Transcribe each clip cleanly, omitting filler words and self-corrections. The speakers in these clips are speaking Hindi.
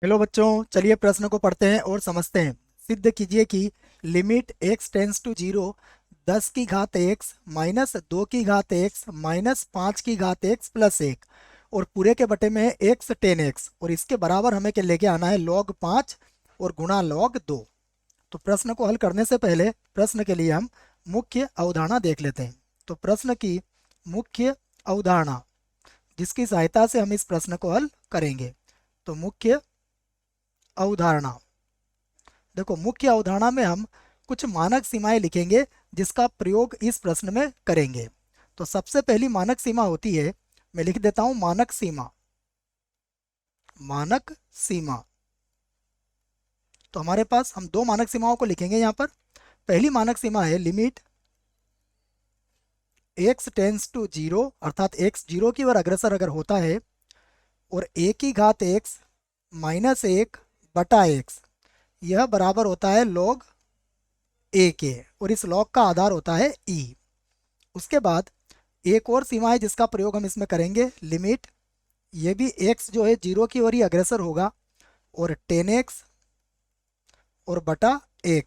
हेलो बच्चों, चलिए प्रश्न को पढ़ते हैं और समझते हैं। सिद्ध कीजिए कि limit x tends to zero 10 की घात x माइनस 2 की घात x माइनस 5 की घात x प्लस 1 और पूरे के बटे में है x 10x और इसके बराबर हमें क्या लेके आना है log 5 और गुणा log 2। तो प्रश्न को हल करने से पहले प्रश्न के लिए हम मुख्य अवधारणा देख लेते हैं। तो प्रश्न की मुख्य अवधारणा जिसकी सहायता से हम इस प्रश्न को हल करेंगे। तो मुख्य अवधारणा, देखो मुख्य अवधारणा में हम कुछ मानक सीमाएं लिखेंगे जिसका प्रयोग इस प्रश्न में करेंगे। तो सबसे पहली मानक सीमा होती है, मैं लिख देता हूं मानक सीमा। मानक सीमा, तो हमारे पास हम दो मानक सीमाओं को लिखेंगे यहाँ पर। पहली मानक सीमा है limit x tends to zero, अर्थात x जीरो की ओर अग्रसर अगर होता है और a की घात x माइनस 1/x यह बराबर होता है log a के, और इस log का आधार होता है e। उसके बाद एक और सीमा है जिसका प्रयोग हम इसमें करेंगे, लिमिट ये भी x जो है जीरो की ओर ही अग्रसर होगा और 10x और बटा x,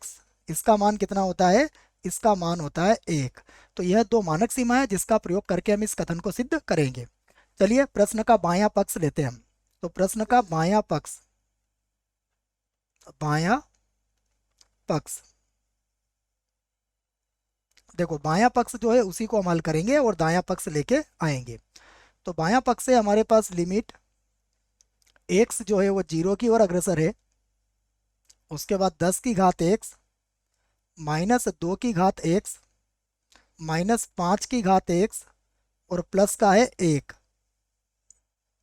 इसका मान कितना होता है, इसका मान होता है 1। तो यह दो मानक सीमा है जिसका प्रयोग करके हम इस कथन को सिद्ध करेंगे। चलिए प्रश्न का बायां पक्ष लेते हैं हम। तो प्रश्न का बायां पक्ष, बायां पक्ष, देखो बायां पक्ष जो है उसी को हम हल करेंगे और दायां पक्ष लेके आएंगे। तो बायां पक्ष से हमारे पास लिमिट x जो है वो जीरो की ओर अग्रसर है, उसके बाद 10 की घात x माइनस 2 की घात x माइनस 5 की घात x और प्लस का है 1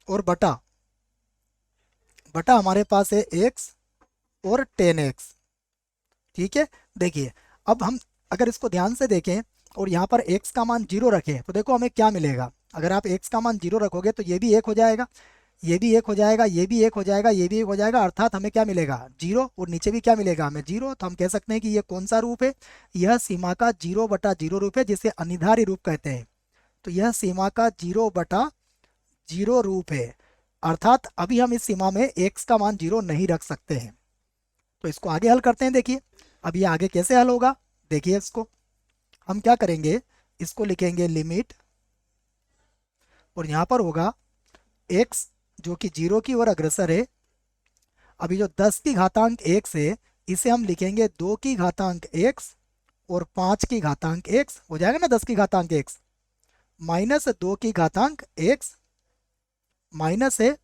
और बटा, बटा हमारे पास है x और 10x। ठीक है, देखिए अब हम अगर इसको ध्यान से देखें और यहाँ पर x का मान जीरो रखें तो देखो हमें क्या मिलेगा। अगर आप x का मान जीरो रखोगे तो ये भी एक हो जाएगा, ये भी एक हो जाएगा, ये भी एक हो जाएगा, ये भी एक हो जाएगा, अर्थात हमें क्या मिलेगा, जीरो, और नीचे भी क्या मिलेगा हमें, जीरो। तो हम कह सकते हैं कि ये कौन सा रूप है, यह सीमा का 0/0 रूप है जिसे अनिधार्य रूप कहते हैं। तो यह सीमा का 0/0 रूप है, अर्थात अभी हम इस सीमा में x का मान जीरो नहीं रख सकते हैं। तो इसको आगे हल करते हैं। देखिए अब ये आगे कैसे हल होगा, देखिए इसको हम क्या करेंगे, इसको लिखेंगे लिमिट और यहाँ पर होगा x जो कि जीरो की ओर अग्रसर है। अभी जो 10 की घातांक x है इसे हम लिखेंगे 2 की घातांक x और 5 की घातांक x हो जाएगा ना, 10 की घातांक x माइनस 2 की घातांक x माइनस है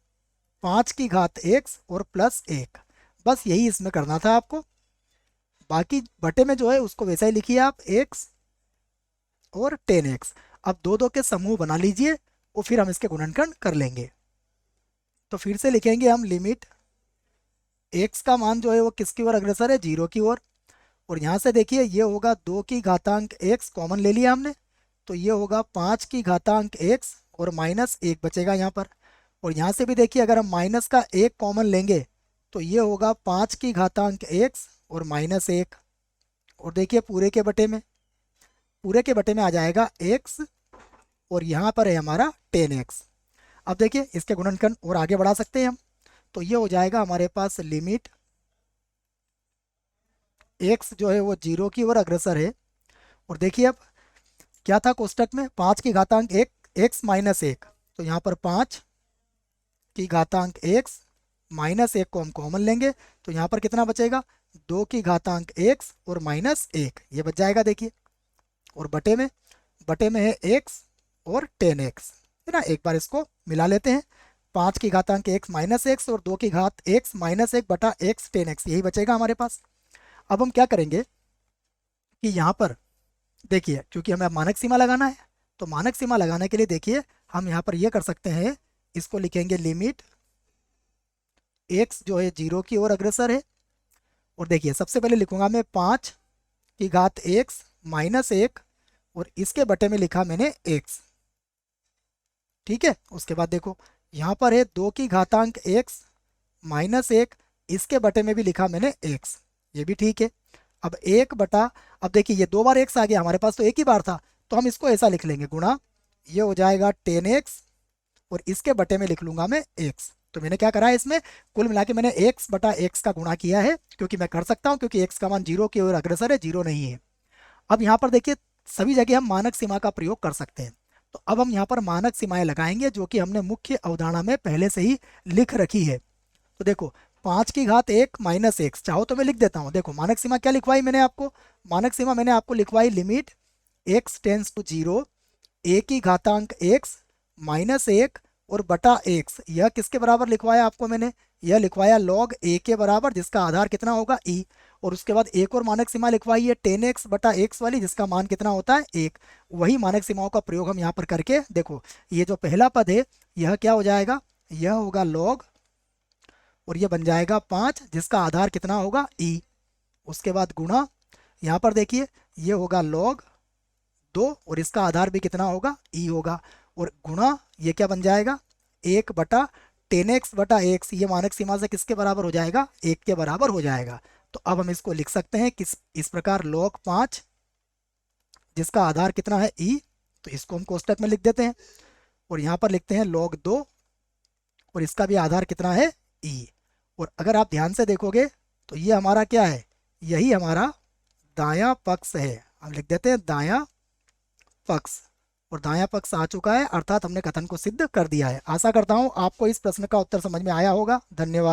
5 की घात x और प्लस 1। बस यही इसमें करना था आपको, बाकी बटे में जो है उसको वैसा ही लिखिए आप, x और 10x। अब दो दो के समूह बना लीजिए और फिर हम इसके गुणनखंड कर लेंगे। तो फिर से लिखेंगे हम लिमिट x का मान जो है वो किसकी ओर अग्रसर है, जीरो की ओर। और यहाँ से देखिए ये होगा 2 की घातांक x कॉमन ले लिया हमने, तो ये होगा 5 की घातांक x और माइनस 1 बचेगा यहाँ पर। और यहाँ से भी देखिए अगर हम माइनस का 1 कॉमन लेंगे तो ये होगा 5 की घातांक x और माइनस 1। और देखिए पूरे के बटे में, पूरे के बटे में आ जाएगा x और यहाँ पर है हमारा 10x। अब देखिए इसके गुणनखंड और आगे बढ़ा सकते हैं हम। तो ये हो जाएगा हमारे पास लिमिट x जो है वो जीरो की ओर अग्रसर है। और देखिए अब क्या था कोष्टक में, 5 की घातांक 1 x माइनस 1, तो यहाँ पर 5 की घातांक x माइनस 1 को हम कॉमन लेंगे तो यहाँ पर कितना बचेगा, 2 की घातांक x और माइनस 1, ये बच जाएगा देखिए। और बटे में है x और 10x, है ना। एक बार इसको मिला लेते हैं, 5 की घातांक x माइनस एक्स और 2 की घात x माइनस 1 बटा x 10x, यही बचेगा हमारे पास। अब हम क्या करेंगे कि यहाँ पर देखिए क्योंकि हमें अब मानक सीमा लगाना है, तो मानक सीमा लगाने के लिए देखिए हम यहाँ पर ये कर सकते हैं, इसको लिखेंगे लिमिट x जो है जीरो की ओर अग्रसर है। और देखिए सबसे पहले लिखूंगा मैं 5 की घात x माइनस 1 और इसके बटे में लिखा मैंने x, ठीक है। उसके बाद देखो यहाँ पर है 2 की घातांक x माइनस 1, इसके बटे में भी लिखा मैंने x, ये भी ठीक है। अब एक बटा, अब देखिए ये दो बार x आ गया हमारे पास, तो एक ही बार था, तो हम इसको ऐसा लिख लेंगे गुणा, ये हो जाएगा 10x और इसके बटे में लिख लूंगा मैं x। तो मैंने क्या करा है इसमें, कुल मिला के मैंने x बटा x का गुणा किया है, क्योंकि मैं कर सकता हूँ, क्योंकि x का मान 0 की ओर अग्रसर है, 0 नहीं है। अब यहाँ पर देखिए सभी जगह हम मानक सीमा का प्रयोग कर सकते हैं। तो अब हम यहाँ पर मानक सीमाएं लगाएंगे जो कि हमने मुख्य अवधारणा में पहले से ही लिख रखी है। तो देखो 5 की घात 1 माइनस एक्स, चाहो तो मैं लिख देता हूँ। देखो मानक सीमा क्या लिखवाई मैंने आपको, मानक सीमा मैंने आपको लिखवाई limit x tends to 0 a की घातांक x माइनस 1 और बटा x। यह किसके बराबर लिखवाया आपको मैंने, यह लिखवाया log a के बराबर, जिसका आधार कितना होगा e। और उसके बाद एक और मानक सीमा लिखवाई है 10x बटा x वाली, जिसका मान कितना होता है 1। वही मानक सीमाओं का प्रयोग हम यहाँ पर करके देखो, ये जो पहला पद है यह क्या हो जाएगा, यह होगा log, और ये बन जाएगा 5, जिसका आधार कितना होगा e। उसके बाद गुणा, यहाँ पर देखिए ये होगा log 2 और इसका आधार भी कितना होगा e होगा, और गुणा ये क्या बन जाएगा 1 बटा 10x बटा x, ये मानक सीमा से किसके बराबर हो जाएगा, 1 के बराबर हो जाएगा। तो अब हम इसको लिख सकते हैं किस इस प्रकार, log 5 जिसका आधार कितना है e, तो इसको हम कोष्टक में लिख देते हैं, और यहाँ पर लिखते हैं log 2 और इसका भी आधार कितना है e। और अगर आप ध्यान से देखोगे तो ये हमारा क्या है, यही हमारा दायां पक्ष है। हम लिख देते हैं दायां पक्ष, और दायां पक्ष आ चुका है, अर्थात हमने कथन को सिद्ध कर दिया है। आशा करता हूं आपको इस प्रश्न का उत्तर समझ में आया होगा। धन्यवाद।